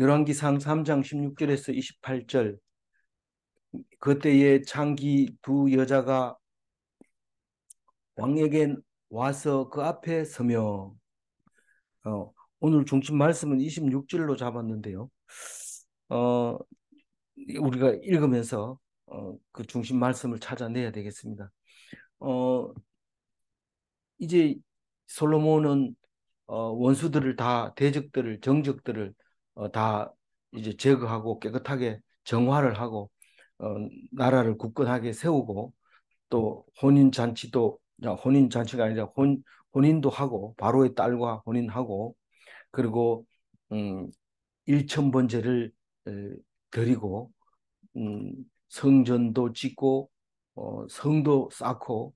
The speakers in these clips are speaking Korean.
열왕기상 3장 16절에서 28절. 그때에 창기 두 여자가 왕에게 와서 그 앞에 서며, 오늘 중심 말씀은 26절로 잡았는데요. 어, 우리가 읽으면서 그 중심 말씀을 찾아내야 되겠습니다. 어, 이제 솔로몬은 원수들을 다, 대적들을, 정적들을 다 이제 제거하고 깨끗하게 정화를 하고 어, 나라를 굳건하게 세우고, 또 혼인 잔치가 아니라 혼인도 하고, 바로의 딸과 혼인하고, 그리고 음, 일천번제를 에, 드리고, 성전도 짓고, 성도 쌓고,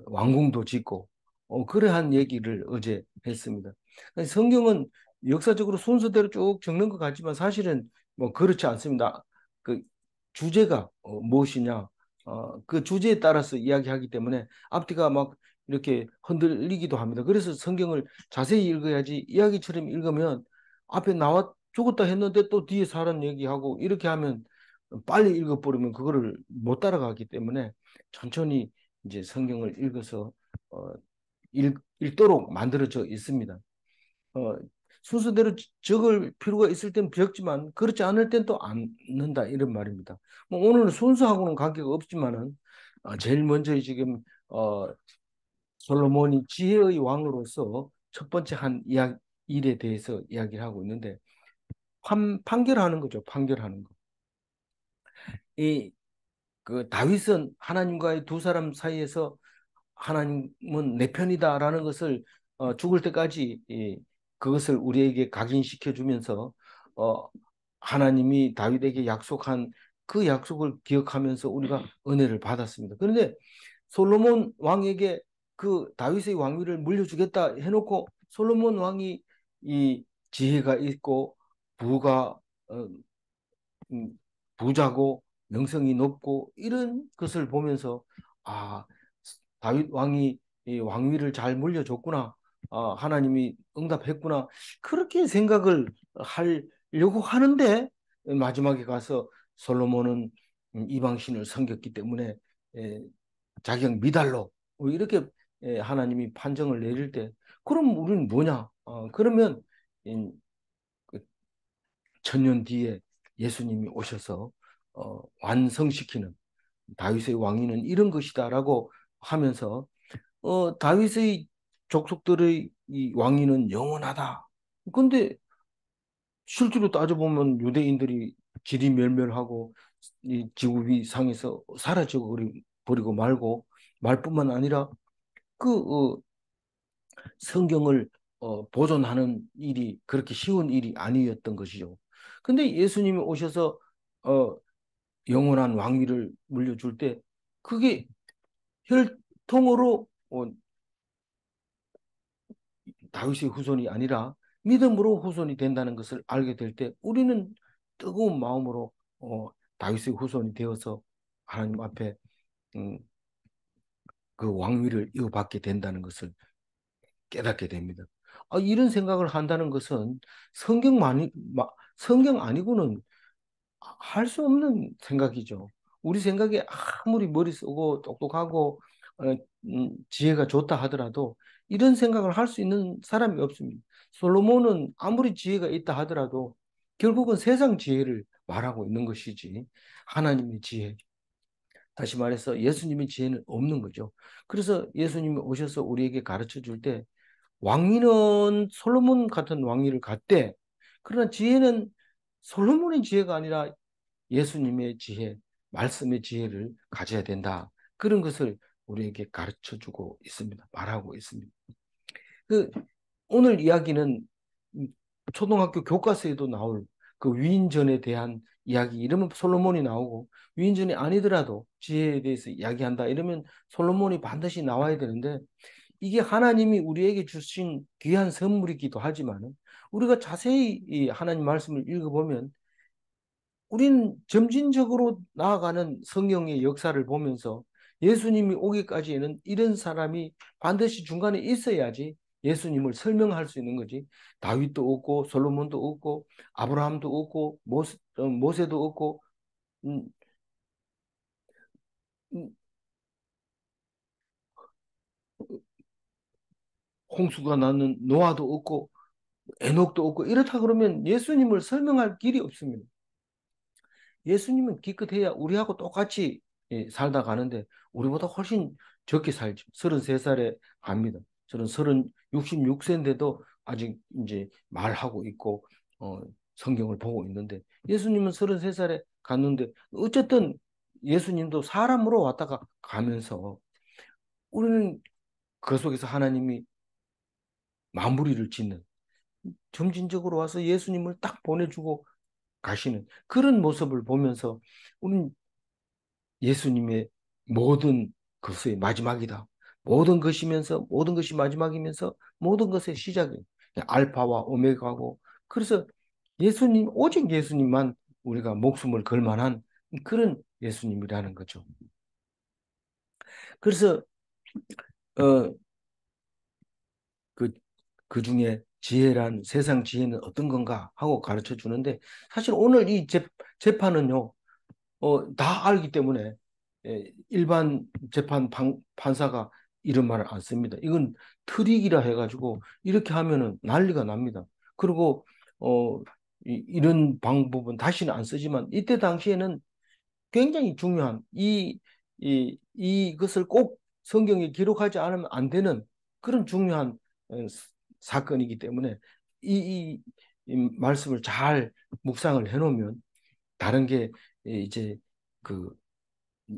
왕궁도 짓고, 그러한 얘기를 어제 했습니다. 성경은 역사적으로 순서대로 쭉 적는 것 같지만 사실은 뭐 그렇지 않습니다. 그 주제가 무엇이냐, 그 주제에 따라서 이야기하기 때문에 앞뒤가 막 이렇게 흔들리기도 합니다. 그래서 성경을 자세히 읽어야지, 이야기처럼 읽으면 앞에 나와 죽었다 했는데 또 뒤에 사람 얘기하고 이렇게 하면 빨리 읽어버리면 그거를 못 따라가기 때문에 천천히 이제 성경을 읽어서 어, 읽도록 만들어져 있습니다. 어, 순서대로 적을 필요가 있을 땐 적지만 그렇지 않을 땐 또 않는다, 이런 말입니다. 뭐 오늘은 순서하고는 관계가 없지만은 제일 먼저 지금 솔로몬이 지혜의 왕으로서 첫 번째 한 일에 대해서 이야기를 하고 있는데, 판결하는 거죠. 판결하는 거. 이 그 다윗은 하나님과의 두 사람 사이에서 하나님은 내 편이다라는 것을 죽을 때까지 그것을 우리에게 각인시켜 주면서 어, 하나님이 다윗에게 약속한 그 약속을 기억하면서 우리가 은혜를 받았습니다. 그런데 솔로몬 왕에게 그 다윗의 왕위를 물려주겠다 해놓고, 솔로몬 왕이 이 지혜가 있고 부가 어, 부자고 명성이 높고 이런 것을 보면서, 아, 다윗 왕이 이 왕위를 잘 물려줬구나, 하나님이 응답했구나, 그렇게 생각을 하려고 하는데, 마지막에 가서 솔로몬은 이방신을 섬겼기 때문에 에, 자격 미달로 이렇게 하나님이 판정을 내릴 때, 그럼 우리는 뭐냐? 그러면 그 천년 뒤에 예수님이 오셔서 완성시키는 다윗의 왕위는 이런 것이다라고 하면서, 다윗의 족속들의 이 왕위는 영원하다. 근데 실제로 따져보면 유대인들이 지리멸멸하고 이 지구비 상에서 사라져 버리고 말고, 말뿐만 아니라 그 성경을 보존하는 일이 그렇게 쉬운 일이 아니었던 것이죠. 근데 예수님이 오셔서 어, 영원한 왕위를 물려줄 때, 그게 혈통으로 다윗의 후손이 아니라 믿음으로 후손이 된다는 것을 알게 될 때, 우리는 뜨거운 마음으로 다윗의 후손이 되어서 하나님 앞에 음, 그 왕위를 이어받게 된다는 것을 깨닫게 됩니다. 이런 생각을 한다는 것은 성경 아니고는 할 수 없는 생각이죠. 우리 생각에 아무리 머리 쓰고 똑똑하고 지혜가 좋다 하더라도 이런 생각을 할 수 있는 사람이 없습니다. 솔로몬은 아무리 지혜가 있다 하더라도 결국은 세상 지혜를 말하고 있는 것이지, 하나님의 지혜, 다시 말해서 예수님의 지혜는 없는 거죠. 그래서 예수님이 오셔서 우리에게 가르쳐 줄 때, 왕위는 솔로몬 같은 왕위를 갖되, 그러나 지혜는 솔로몬의 지혜가 아니라 예수님의 지혜, 말씀의 지혜를 가져야 된다. 그런 것을 우리에게 가르쳐 주고 있습니다. 말하고 있습니다. 그 오늘 이야기는 초등학교 교과서에도 나올 그 위인전에 대한 이야기, 이러면 솔로몬이 나오고, 위인전이 아니더라도 지혜에 대해서 이야기한다 이러면 솔로몬이 반드시 나와야 되는데, 이게 하나님이 우리에게 주신 귀한 선물이기도 하지만, 우리가 자세히 이 하나님 말씀을 읽어보면 우리는 점진적으로 나아가는 성경의 역사를 보면서 예수님이 오기까지에는 이런 사람이 반드시 중간에 있어야지 예수님을 설명할 수 있는 거지. 다윗도 없고 솔로몬도 없고 아브라함도 없고 모세도 없고 음, 음, 홍수가 나는 노아도 없고 에녹도 없고 이렇다 그러면 예수님을 설명할 길이 없습니다. 예수님은 기껏해야 우리하고 똑같이 살다 가는데 우리보다 훨씬 적게 살죠. 33살에 갑니다. 저는 66세인데도 아직 이제 말하고 있고 어, 성경을 보고 있는데 예수님은 33살에 갔는데 어쨌든 예수님도 사람으로 왔다가 가면서 우리는 그 속에서 하나님이 마무리를 짓는 점진적으로 와서 예수님을 딱 보내주고 가시는 그런 모습을 보면서 우리는 예수님의 모든 것의 마지막이다. 모든 것이면서 모든 것이 마지막이면서 모든 것의 시작이 알파와 오메가고 그래서 예수님 오직 예수님만 우리가 목숨을 걸 만한 그런 예수님이라는 거죠. 그래서 어, 그, 그 중에 지혜란 세상 지혜는 어떤 건가 하고 가르쳐 주는데 사실 오늘 이 재판은요 다 알기 때문에 일반 판사가 이런 말을 안 씁니다. 이건 트릭이라 해가지고 이렇게 하면은 난리가 납니다. 그리고 어, 이런 방법은 다시는 안 쓰지만 이때 당시에는 굉장히 중요한 이것을 꼭 성경에 기록하지 않으면 안 되는 그런 중요한 사건이기 때문에 이 말씀을 잘 묵상을 해놓으면 다른 게 이제 그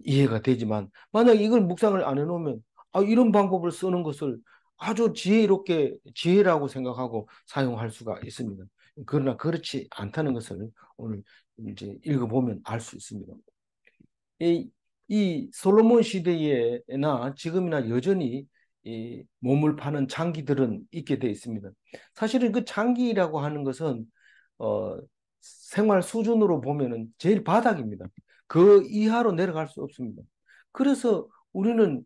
이해가 되지만 만약 이걸 묵상을 안 해놓으면 이런 방법을 쓰는 것을 아주 지혜롭게 지혜라고 생각하고 사용할 수가 있습니다. 그러나 그렇지 않다는 것을 오늘 이제 읽어보면 알 수 있습니다. 이, 이 솔로몬 시대에나 지금이나 여전히 이 몸을 파는 장기들은 있게 돼 있습니다. 사실은 그 장기라고 하는 것은 어, 생활 수준으로 보면은 제일 바닥입니다. 그 이하로 내려갈 수 없습니다. 그래서 우리는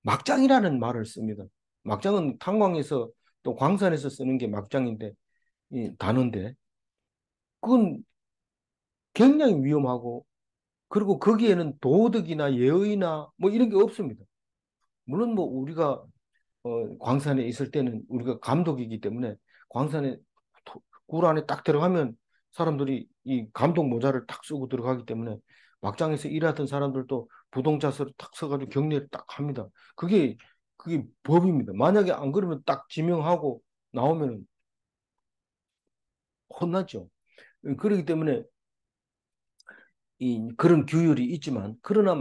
막장이라는 말을 씁니다. 막장은 탄광에서 또 광산에서 쓰는 게 막장인데 이 단어인데 그건 굉장히 위험하고 그리고 거기에는 도덕이나 예의나 뭐 이런 게 없습니다. 물론 뭐 우리가 광산에 있을 때는 우리가 감독이기 때문에 광산에 굴 안에 딱 들어가면 사람들이 이 감독 모자를 딱 쓰고 들어가기 때문에 막장에서 일하던 사람들도 부동자서를 딱 써가지고 격리를 딱 합니다. 그게 법입니다. 만약에 안 그러면 딱 지명하고 나오면은 혼나죠. 그렇기 때문에 그런 규율이 있지만 그러나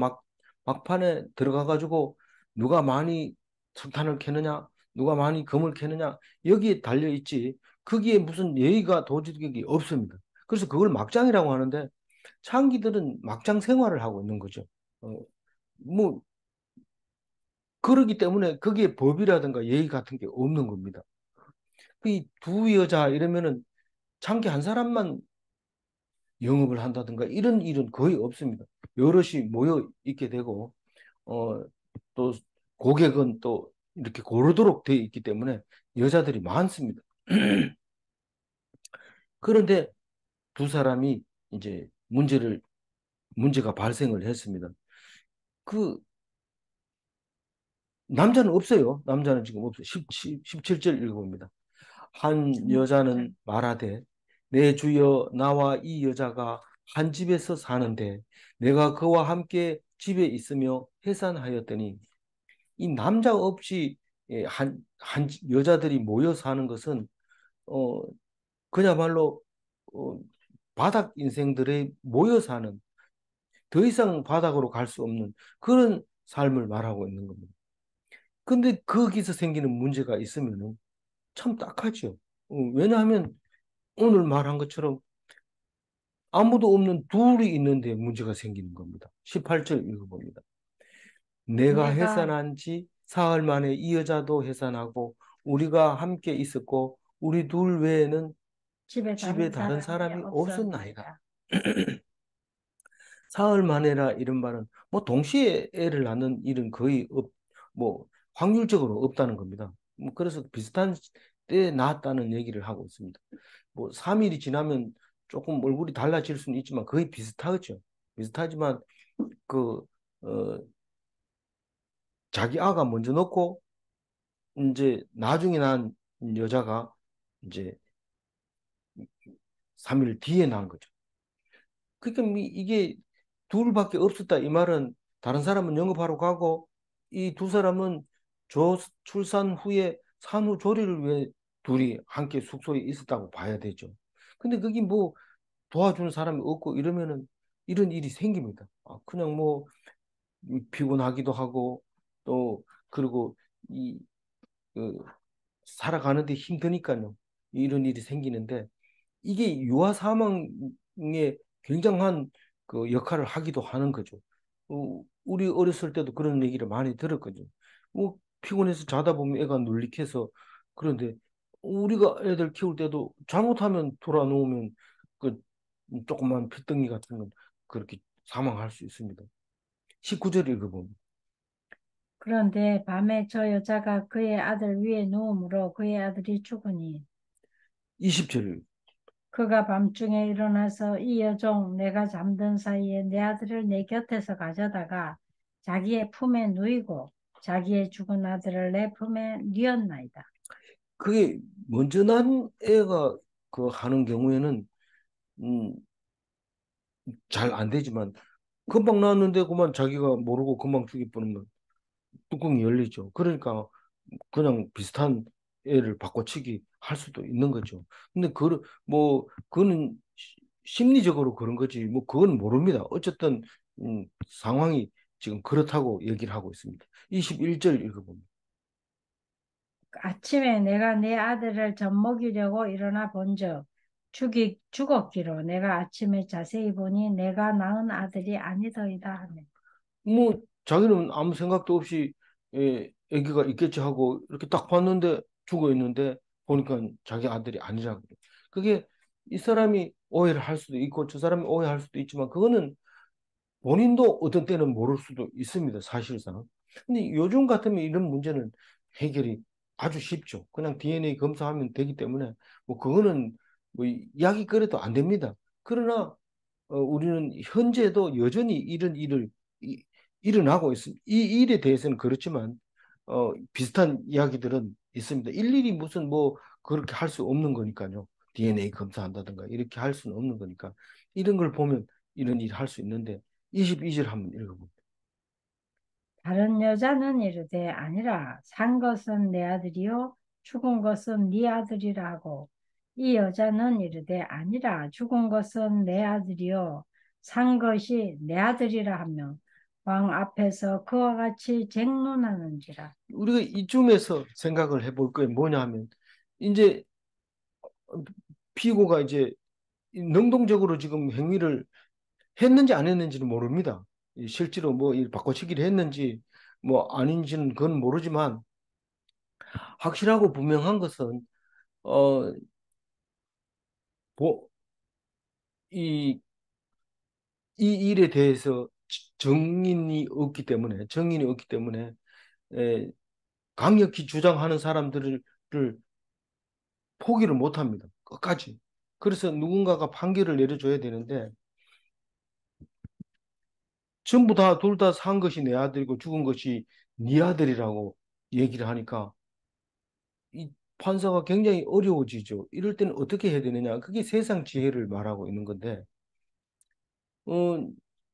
막판에 들어가 가지고 누가 많이 석탄을 캐느냐 누가 많이 금을 캐느냐 여기에 달려 있지 거기에 무슨 예의가 도덕이 없습니다. 그래서 그걸 막장이라고 하는데 창기들은 막장 생활을 하고 있는 거죠. 어, 뭐 그러기 때문에 거기에 법이라든가 예의 같은 게 없는 겁니다. 이 두 여자 이러면은 창기 한 사람만 영업을 한다든가 이런 일은 거의 없습니다. 여럿이 모여 있게 되고 어, 또 고객은 또 이렇게 고르도록 되어 있기 때문에 여자들이 많습니다. 그런데 두 사람이 이제 문제가 발생을 했습니다. 그 남자는 없어요. 남자는 지금 없어요. 17절 읽어봅니다. 한 여자는 말하되 내 주여 나와 이 여자가 한 집에서 사는데 내가 그와 함께 집에 있으며 해산하였더니 이 남자 없이 한 여자들이 모여 사는 것은 어 그야말로 어, 바닥 인생들의 모여 사는 더 이상 바닥으로 갈 수 없는 그런 삶을 말하고 있는 겁니다. 근데 거기서 생기는 문제가 있으면은 참 딱하죠. 왜냐하면 오늘 말한 것처럼 아무도 없는 둘이 있는데 문제가 생기는 겁니다. 18절 읽어봅니다. 내가 내가 해산한 지 사흘 만에 이 여자도 해산하고 우리가 함께 있었고 우리 둘 외에는 집에 집에 다른 다른 사람이 사람이 없었나이다. 없었나이다. 사흘 만에라 이런 말은 뭐 동시에 애를 낳는 일은 거의 뭐 확률적으로 없다는 겁니다. 뭐 그래서 비슷한 때에 낳았다는 얘기를 하고 있습니다. 뭐 3일이 지나면 조금 얼굴이 달라질 수는 있지만 거의 비슷하죠. 비슷하지만 그 어, 자기 아가 먼저 넣고 이제 나중에 난 여자가 이제 3일 뒤에 낳은 거죠. 그러니까 이게 둘밖에 없었다. 이 말은 다른 사람은 영업하러 가고 이 두 사람은 출산 후에 산후조리를 위해 둘이 함께 숙소에 있었다고 봐야 되죠. 근데 그게 뭐 도와주는 사람이 없고 이러면은 이런 일이 생깁니다. 그냥 뭐 피곤하기도 하고 또 그리고 이 그, 살아가는데 힘드니까요. 이런 일이 생기는데 이게 유아 사망에 굉장한 그 역할을 하기도 하는 거죠. 우리 어렸을 때도 그런 얘기를 많이 들었거든요. 뭐 피곤해서 자다 보면 애가 눌리켜서 그런데 우리가 애들 키울 때도 잘못하면 돌아 놓으면 그 조그만 핏덩이 같은 건 그렇게 사망할 수 있습니다. 19절 읽어보면 그런데 밤에 저 여자가 그의 아들 위에 누움으로 그의 아들이 죽으니 20절 그가 밤중에 일어나서 이 여종 내가 잠든 사이에 내 아들을 내 곁에서 가져다가 자기의 품에 누이고 자기의 죽은 아들을 내 품에 뉘었나이다. 그게 먼저 난 애가 그 하는 경우에는 음, 잘 안 되지만 금방 나왔는데 그만 자기가 모르고 금방 죽이 뿌리면 뚜껑이 열리죠. 그러니까 그냥 비슷한 애를 바꿔치기 할 수도 있는 거죠. 근데 뭐 그거는 심리적으로 그런 거지. 뭐 그건 모릅니다. 어쨌든 상황이 지금 그렇다고 얘기를 하고 있습니다. 21절 읽어봅니다. 아침에 내가 내 아들을 젖먹이려고 일어나 본즉 죽었기로 내가 아침에 자세히 보니 내가 낳은 아들이 아니더이다 하네. 뭐 자기는 아무 생각도 없이 아기가 있겠지 하고 이렇게 딱 봤는데 죽어 있는데 보니까 자기 아들이 아니라 그래. 그게 이 사람이 오해를 할 수도 있고 저 사람이 오해할 수도 있지만 그거는 본인도 어떤 때는 모를 수도 있습니다. 사실상. 근데 요즘 같으면 이런 문제는 해결이 아주 쉽죠. 그냥 DNA 검사하면 되기 때문에 뭐 그거는 뭐 이야기거리도 안 됩니다. 그러나 우리는 현재도 여전히 이런 일을 이- 일어나고 있습니다. 이 일에 대해서는 그렇지만 비슷한 이야기들은 있습니다. 일일이 무슨 뭐 그렇게 할 수 없는 거니까요. DNA 검사한다든가 이렇게 할 수는 없는 거니까 이런 걸 보면 이런 일 할 수 있는데 22절 한번 읽어봅니다. 다른 여자는 이르되 아니라 산 것은 내 아들이요 죽은 것은 네 아들이라 하고 이 여자는 이르되 아니라 죽은 것은 내 아들이요 산 것이 내 아들이라 하며 왕 앞에서 그와 같이 쟁론하는지라. 우리가 이쯤에서 생각을 해볼 게 뭐냐 하면 이제 피고가 이제 능동적으로 지금 행위를 했는지 안 했는지는 모릅니다. 실제로 뭐 바꿔치기를 했는지 뭐 아닌지는 그건 모르지만 확실하고 분명한 것은 어, 보, 이, 이 일에 대해서 정인이 없기 때문에 에, 강력히 주장하는 사람들을 포기를 못 합니다. 끝까지. 그래서 누군가가 판결을 내려줘야 되는데 전부 다 둘 다 산 것이 내 아들이고 죽은 것이 네 아들이라고 얘기를 하니까 이 판사가 굉장히 어려워지죠. 이럴 때는 어떻게 해야 되느냐? 그게 세상 지혜를 말하고 있는 건데,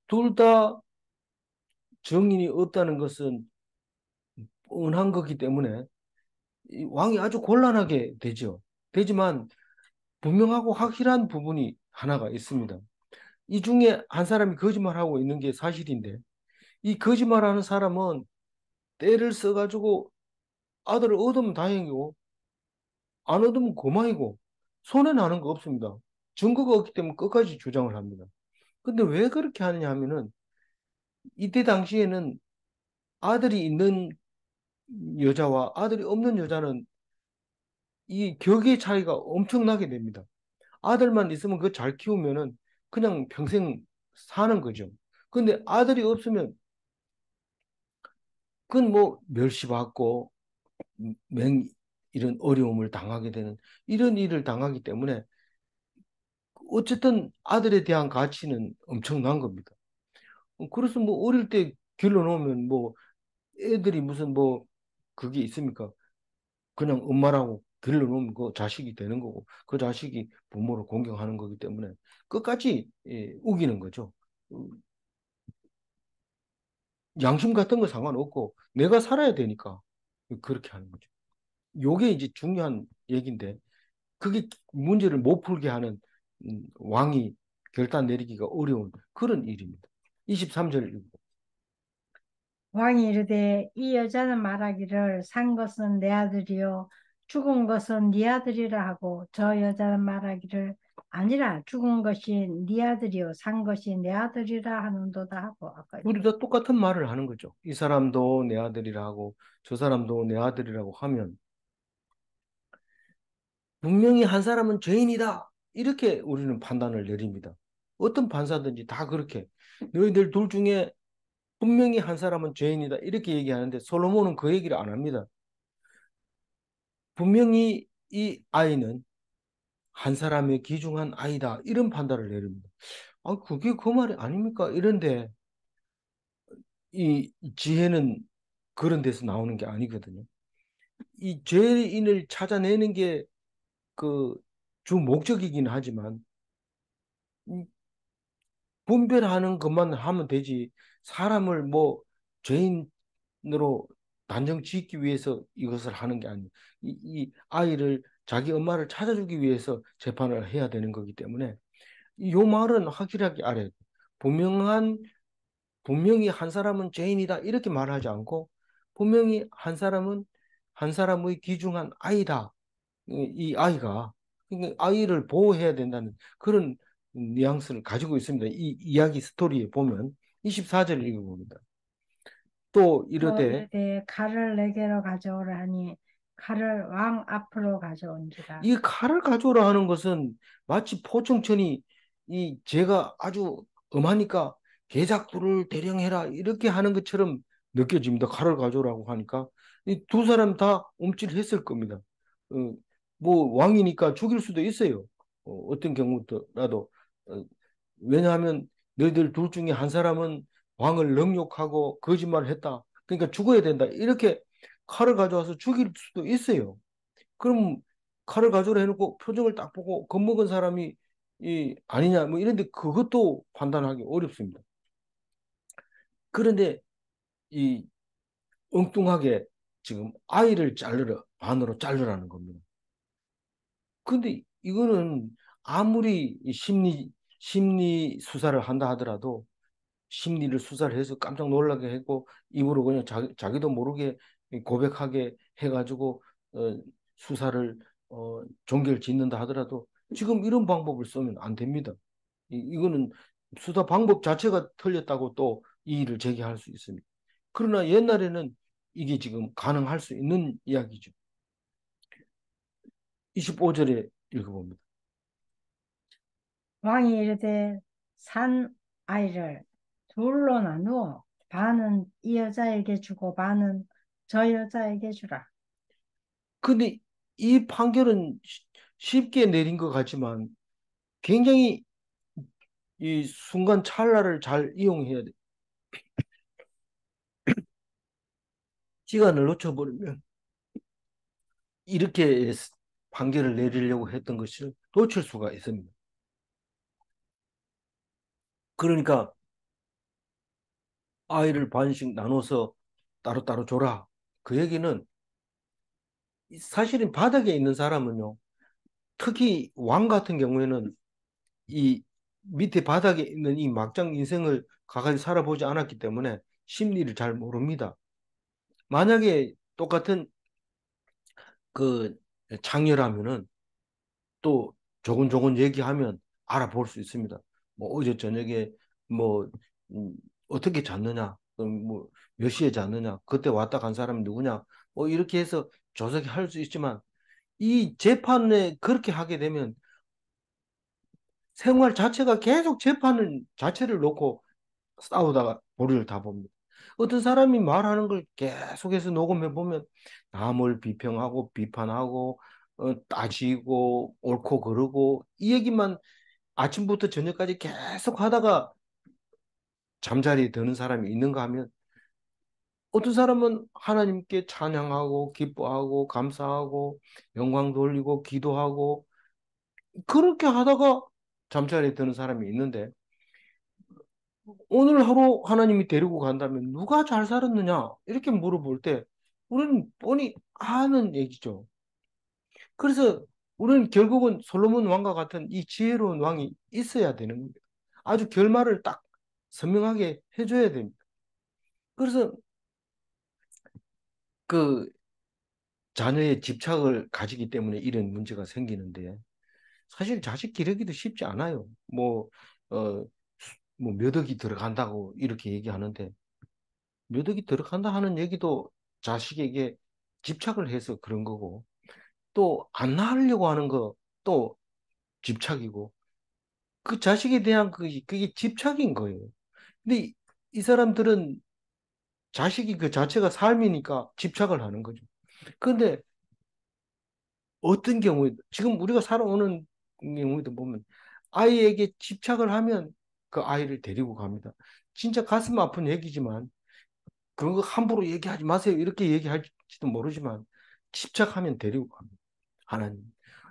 둘 다 정인이 없다는 것은 뻔한 거기 때문에 이 왕이 아주 곤란하게 되죠. 되지만 분명하고 확실한 부분이 하나가 있습니다. 이 중에 한 사람이 거짓말하고 있는 게 사실인데, 이 거짓말하는 사람은 때를 써가지고 아들을 얻으면 다행이고, 안 얻으면 그만이고, 손해 나는 거 없습니다. 증거가 없기 때문에 끝까지 주장을 합니다. 근데 왜 그렇게 하느냐 하면은 이때 당시에는 아들이 있는 여자와 아들이 없는 여자는 이 격의 차이가 엄청나게 됩니다. 아들만 있으면 그거 잘 키우면은 그냥 평생 사는 거죠. 근데 아들이 없으면 그건 뭐 멸시받고 맹 이런 어려움을 당하게 되는 이런 일을 당하기 때문에 어쨌든 아들에 대한 가치는 엄청난 겁니다. 그래서 뭐 어릴 때 길러놓으면 뭐 애들이 무슨 뭐 그게 있습니까? 그냥 엄마라고 길러놓으면 그 자식이 되는 거고 그 자식이 부모를 공경하는 거기 때문에 끝까지 우기는 거죠. 어, 양심 같은 거 상관없고 내가 살아야 되니까 그렇게 하는 거죠. 요게 이제 중요한 얘기인데 그게 문제를 못 풀게 하는 왕이 결단 내리기가 어려운 그런 일입니다. 23절 읽고. 왕이 이르되 이 여자는 말하기를 산 것은 내 아들이요 죽은 것은 네 아들이라 하고 저 여자는 말하기를 아니라 죽은 것이 네 아들이요 산 것이 내 아들이라 하는도다 하고 아까 둘이 다 똑같은 말을 하는 거죠. 이 사람도 내 아들이라 하고 저 사람도 내 아들이라고 하면 분명히 한 사람은 죄인이다. 이렇게 우리는 판단을 내립니다. 어떤 판사든지 다 그렇게 너희들 둘 중에 분명히 한 사람은 죄인이다. 이렇게 얘기하는데 솔로몬은 그 얘기를 안 합니다. 분명히 이 아이는 한 사람의 귀중한 아이다. 이런 판단을 내립니다. 아, 그게 그 말이 아닙니까? 이런데 이 지혜는 그런 데서 나오는 게 아니거든요. 이 죄인을 찾아내는 게 그 주 목적이긴 하지만 이 분별하는 것만 하면 되지 사람을 뭐 죄인으로 단정 짓기 위해서 이것을 하는 게 아니에요. 이 아이를 자기 엄마를 찾아주기 위해서 재판을 해야 되는 거기 때문에 이 말은 확실하게 알아야 돼요. 분명한 분명히 한 사람은 죄인이다 이렇게 말하지 않고 분명히 한 사람은 한 사람의 귀중한 아이다. 이 아이가 그러니까 아이를 보호해야 된다는 그런 뉘앙스를 가지고 있습니다. 이 이야기 스토리에 보면 24절 읽어봅니다. 또 또 이르되 이르되 칼을 내게로 가져오라 하니 칼을 왕 앞으로 가져온지라 이 칼을 가져오라 하는 것은 마치 포청천이 이 죄가 아주 엄하니까 계작들을 대령해라 이렇게 하는 것처럼 느껴집니다. 칼을 가져오라고 하니까 이 두 사람 다 움찔했을 겁니다. 어, 뭐 왕이니까 죽일 수도 있어요. 어떤 경우라도 왜냐하면 너희들 둘 중에 한 사람은 왕을 능욕하고 거짓말을 했다. 그러니까 죽어야 된다. 이렇게 칼을 가져와서 죽일 수도 있어요. 그럼 칼을 가져라 해놓고 표정을 딱 보고 겁먹은 사람이 이 아니냐 뭐 이런데 그것도 판단하기 어렵습니다. 그런데 이 엉뚱하게 지금 아이를 자르러 반으로 자르라는 겁니다. 근데 이거는 아무리 이 심리 수사를 한다 하더라도 심리를 수사를 해서 깜짝 놀라게 했고 입으로 그냥 자기도 모르게 고백하게 해가지고 어, 수사를 종결 짓는다 하더라도 지금 이런 방법을 쓰면 안 됩니다. 이거는 수사 방법 자체가 틀렸다고 또 이의를 제기할 수 있습니다. 그러나 옛날에는 이게 지금 가능할 수 있는 이야기죠. 25절에 읽어봅니다. 왕이 이르되 산 아이를 둘로 나누어 반은 이 여자에게 주고 반은 저 여자에게 주라. 근데 이 판결은 쉽게 내린 것 같지만 굉장히 이 순간 찰나를 잘 이용해야 돼. 시간을 놓쳐버리면 이렇게 판결을 내리려고 했던 것을 놓칠 수가 있습니다. 그러니까 아이를 반씩 나눠서 따로따로 줘라. 그 얘기는 사실은 바닥에 있는 사람은요. 특히 왕 같은 경우에는 이 밑에 바닥에 있는 이 막장 인생을 가까이 살아보지 않았기 때문에 심리를 잘 모릅니다. 만약에 똑같은 그 창녀라면은 또 조곤조곤 얘기하면 알아볼 수 있습니다. 뭐 어제 저녁에 뭐 음, 어떻게 잤느냐, 뭐몇 시에 잤느냐, 그때 왔다 간 사람이 누구냐, 뭐 이렇게 해서 조사할 수 있지만 이 재판에 그렇게 하게 되면 생활 자체가 계속 재판을 자체를 놓고 싸우다가 보리를 다 봅니다. 어떤 사람이 말하는 걸 계속해서 녹음해 보면 남을 비평하고 비판하고 따지고 옳고 그르고 이 얘기만 아침부터 저녁까지 계속 하다가 잠자리에 드는 사람이 있는가 하면 어떤 사람은 하나님께 찬양하고 기뻐하고 감사하고 영광 돌리고 기도하고 그렇게 하다가 잠자리에 드는 사람이 있는데 오늘 하루 하나님이 데리고 간다면 누가 잘 살았느냐? 이렇게 물어볼 때 우리는 뻔히 아는 얘기죠. 그래서 우리는 결국은 솔로몬 왕과 같은 이 지혜로운 왕이 있어야 되는 거예요. 아주 결말을 딱 선명하게 해줘야 됩니다. 그래서 그 자녀의 집착을 가지기 때문에 이런 문제가 생기는데 사실 자식 기르기도 쉽지 않아요. 어, 몇 억이 들어간다고 이렇게 얘기하는데 몇 억이 들어간다 하는 얘기도 자식에게 집착을 해서 그런 거고 또 안 낳으려고 하는 거 또 집착이고 그 자식에 대한 그게 집착인 거예요. 근데 이 사람들은 자식이 그 자체가 삶이니까 집착을 하는 거죠. 그런데 어떤 경우에 지금 우리가 살아오는 경우에도 보면 아이에게 집착을 하면 그 아이를 데리고 갑니다. 진짜 가슴 아픈 얘기지만 그거 함부로 얘기하지 마세요. 이렇게 얘기할지도 모르지만 집착하면 데리고 갑니다. 하나님.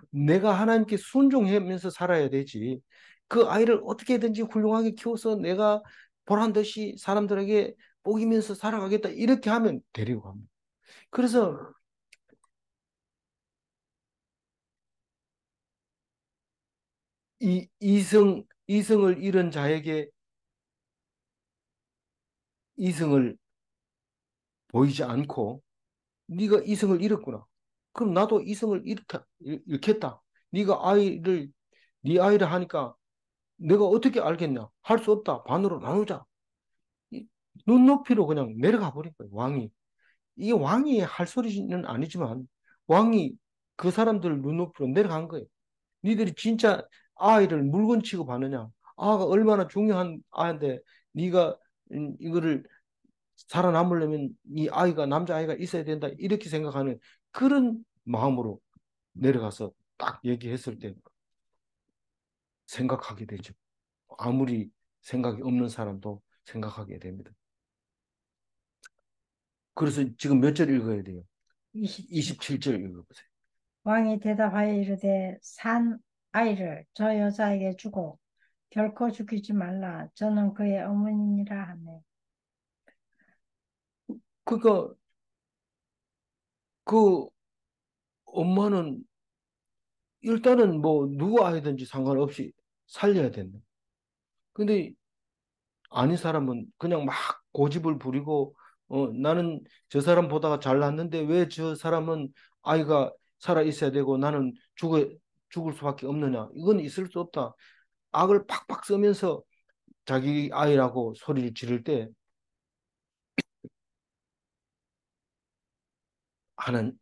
내가 하나님께 순종하면서 살아야 되지. 그 아이를 어떻게든지 훌륭하게 키워서 내가 보란 듯이 사람들에게 복이면서 살아가겠다. 이렇게 하면 데리고 갑니다. 그래서 이성을 잃은 자에게 이성을 보이지 않고 네가 이성을 잃었구나. 그럼 나도 이성을 잃겠다. 네 아이를 하니까 내가 어떻게 알겠냐? 할 수 없다. 반으로 나누자. 이- 눈높이로 그냥 내려가 버린 거예요, 왕이. 이게 왕이 할 소리는 아니지만 왕이 그 사람들 눈높이로 내려간 거예요. 니들이 진짜 아이를 물건 취급하느냐? 아가 얼마나 중요한 아인데 네가 이거를 살아남으려면 이 아이가 남자아이가 있어야 된다. 이렇게 생각하는 그런 마음으로 내려가서 딱 얘기했을 때 생각하게 되죠. 아무리 생각이 없는 사람도 생각하게 됩니다. 그래서 지금 몇 절 읽어야 돼요? 27. 27절 읽어보세요. 왕이 대답하여 이르되 산 아이를 저 여자에게 주고 결코 죽이지 말라. 저는 그의 어머니니라 하네. 그러니까 그 엄마는 일단은 뭐 누구 아이든지 상관없이 살려야 된다. 근데 아닌 사람은 그냥 막 고집을 부리고 나는 저 사람 보다가 잘났는데 왜 저 사람은 아이가 살아 있어야 되고 나는 죽을 수밖에 없느냐. 이건 있을 수 없다. 악을 팍팍 쓰면서 자기 아이라고 소리를 지를 때 하는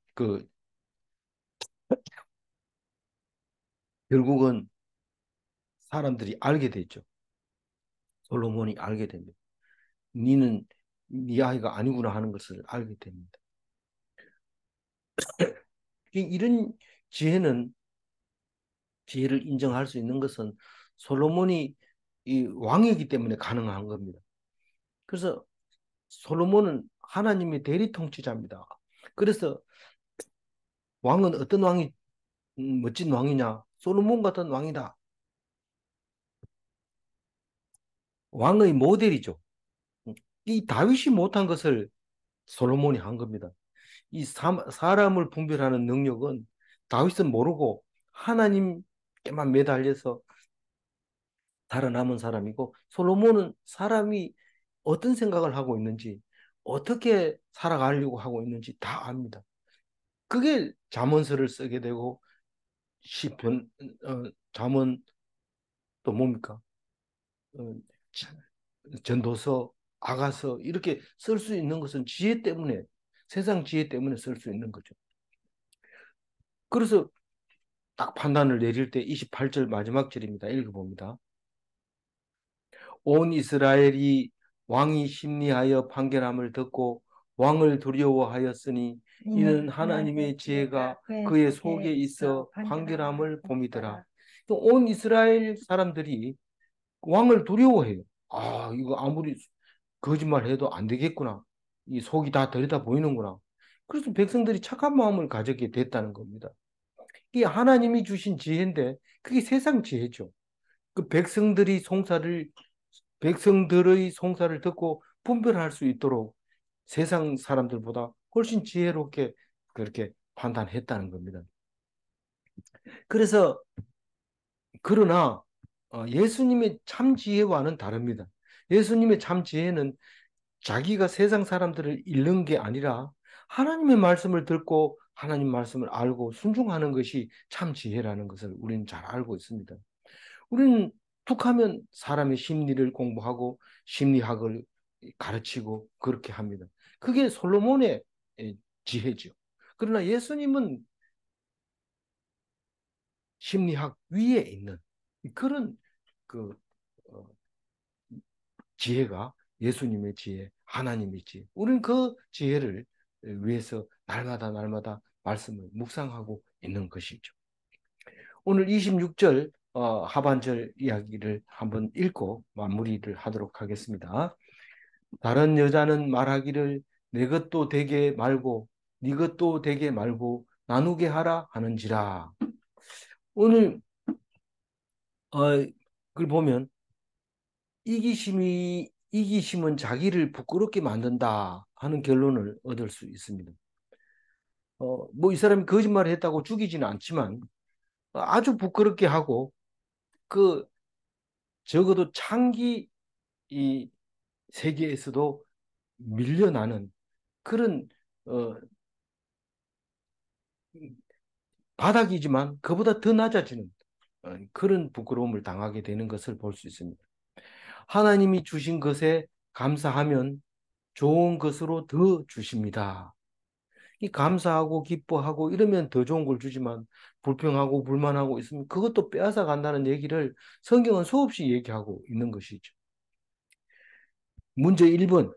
결국은 사람들이 알게 되죠. 솔로몬이 알게 됩니다. 니는 네 아이가 아니구나 하는 것을 알게 됩니다. 이런 지혜는 지혜를 인정할 수 있는 것은 솔로몬이 이 왕이기 때문에 가능한 겁니다. 그래서 솔로몬은 하나님의 대리 통치자입니다. 그래서 왕은 어떤 왕이 멋진 왕이냐? 솔로몬 같은 왕이다. 왕의 모델이죠. 이 다윗이 못한 것을 솔로몬이 한 겁니다. 이 사람을 분별하는 능력은 다윗은 모르고 하나님께만 매달려서 살아남은 사람이고 솔로몬은 사람이 어떤 생각을 하고 있는지 어떻게 살아가려고 하고 있는지 다 압니다. 그게 잠언서를 쓰게 되고 시편, 잠언 또 뭡니까? 어, 전도서, 아가서 이렇게 쓸 수 있는 것은 지혜 때문에 세상 지혜 때문에 쓸 수 있는 거죠. 그래서 딱 판단을 내릴 때 28절 마지막 절입니다. 읽어봅니다. 온 이스라엘이 왕이 심리하여 판결함을 듣고 왕을 두려워하였으니 이는 이는 하나님의 하나님의 지혜가 지혜가 그의 그의 속에 속에 있어 있어 판결함을 판결함을 봄이더라. 봄이더라. 또 온 이스라엘 사람들이 왕을 두려워해요. 아, 이거 아무리 거짓말해도 안 되겠구나. 이 속이 다 들여다 보이는구나. 그래서 백성들이 착한 마음을 가지게 됐다는 겁니다. 이게 하나님이 주신 지혜인데 그게 세상 지혜죠. 그 백성들의 송사를 듣고 분별할 수 있도록 세상 사람들보다 훨씬 지혜롭게 그렇게 판단했다는 겁니다. 그래서 그러나 예수님의 참 지혜와는 다릅니다. 예수님의 참 지혜는 자기가 세상 사람들을 잃는 게 아니라 하나님의 말씀을 듣고 하나님 말씀을 알고 순종하는 것이 참 지혜라는 것을 우리는 잘 알고 있습니다. 우리는 툭하면 사람의 심리를 공부하고 심리학을 가르치고 그렇게 합니다. 그게 솔로몬의 지혜죠. 그러나 예수님은 심리학 위에 있는 그런 그 어, 지혜가 예수님의 지혜, 하나님의 지혜. 우리는 그 지혜를 위해서 날마다 말씀을 묵상하고 있는 것이죠. 오늘 26절 하반절 이야기를 한번 읽고 마무리를 하도록 하겠습니다. 다른 여자는 말하기를 내 것도 되게 말고 네 것도 되게 말고 나누게 하라 하는지라. 오늘 그걸 보면 이기심은 자기를 부끄럽게 만든다 하는 결론을 얻을 수 있습니다. 뭐 이 사람이 거짓말을 했다고 죽이지는 않지만 아주 부끄럽게 하고 그 적어도 창기 이 세계에서도 밀려나는 그런 어, 바닥이지만 그보다 더 낮아지는 그런 부끄러움을 당하게 되는 것을 볼 수 있습니다. 하나님이 주신 것에 감사하면 좋은 것으로 더 주십니다. 이 감사하고 기뻐하고 이러면 더 좋은 걸 주지만 불평하고 불만하고 있으면 그것도 빼앗아 간다는 얘기를 성경은 수없이 얘기하고 있는 것이죠. 문제 1번.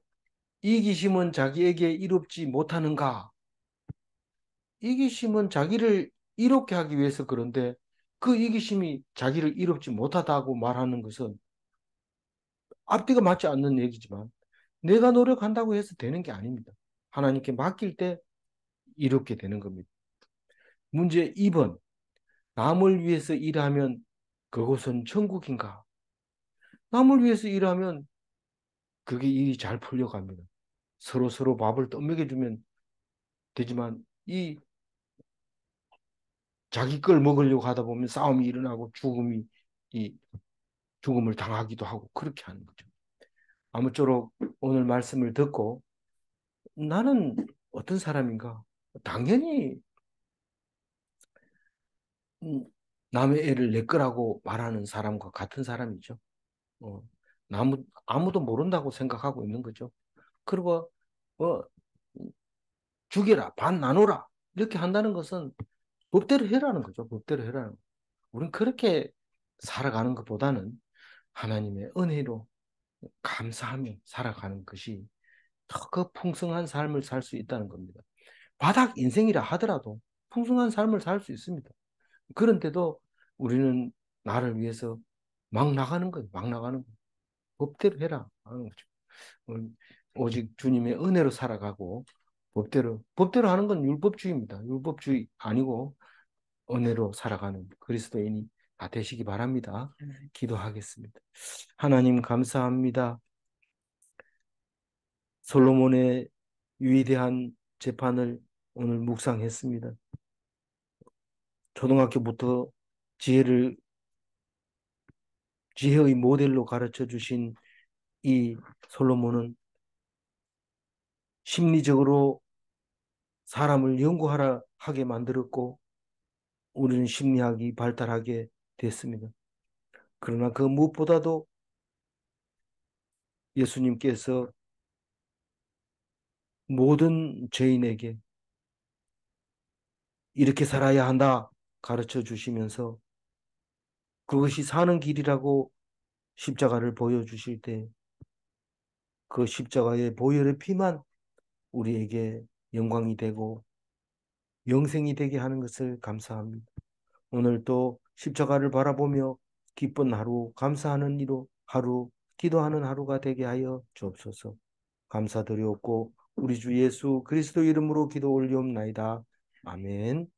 이기심은 자기에게 이롭지 못하는가? 이기심은 자기를 이롭게 하기 위해서 그런데 그 이기심이 자기를 이롭지 못하다고 말하는 것은 앞뒤가 맞지 않는 얘기지만 내가 노력한다고 해서 되는 게 아닙니다. 하나님께 맡길 때 이롭게 되는 겁니다. 문제 2번. 남을 위해서 일하면 그곳은 천국인가? 남을 위해서 일하면 그게 일이 잘 풀려갑니다. 서로 밥을 떠먹여주면 되지만 이 자기 걸 먹으려고 하다 보면 싸움이 일어나고 이 죽음을 당하기도 하고 그렇게 하는 거죠. 아무쪼록 오늘 말씀을 듣고 나는 어떤 사람인가? 당연히 음, 남의 애를 내 거라고 말하는 사람과 같은 사람이죠. 어, 아무도 모른다고 생각하고 있는 거죠. 그리고 어, 죽여라, 반 나눠라 이렇게 한다는 것은 법대로 해라는 거죠. 법대로 해라는 거. 우리는 그렇게 살아가는 것보다는 하나님의 은혜로 감사하며 살아가는 것이 더 그 풍성한 삶을 살 수 있다는 겁니다. 바닥 인생이라 하더라도 풍성한 삶을 살 수 있습니다. 그런데도 우리는 나를 위해서 막 나가는 거예요. 막 나가는 거예요. 법대로 해라 하는 거죠. 오직 주님의 은혜로 살아가고 법대로 하는 건 율법주의입니다. 율법주의 아니고 은혜로 살아가는 그리스도인이 다 되시기 바랍니다. 기도하겠습니다. 하나님 감사합니다. 솔로몬의 위대한 재판을 오늘 묵상했습니다. 초등학교부터 지혜를 지혜의 모델로 가르쳐 주신 이 솔로몬은 심리적으로 사람을 연구하라 하게 만들었고 우리는 심리학이 발달하게 됐습니다. 그러나 그 무엇보다도 예수님께서 모든 죄인에게 이렇게 살아야 한다 가르쳐 주시면서 그것이 사는 길이라고 십자가를 보여주실 때 그 십자가의 보혈의 피만 우리에게 영광이 되고 영생이 되게 하는 것을 감사합니다. 오늘 또 십자가를 바라보며 기쁜 하루, 감사하는 이로 하루, 기도하는 하루가 되게 하여 주옵소서. 감사드리옵고 우리 주 예수 그리스도 이름으로 기도 올리옵나이다. 아멘.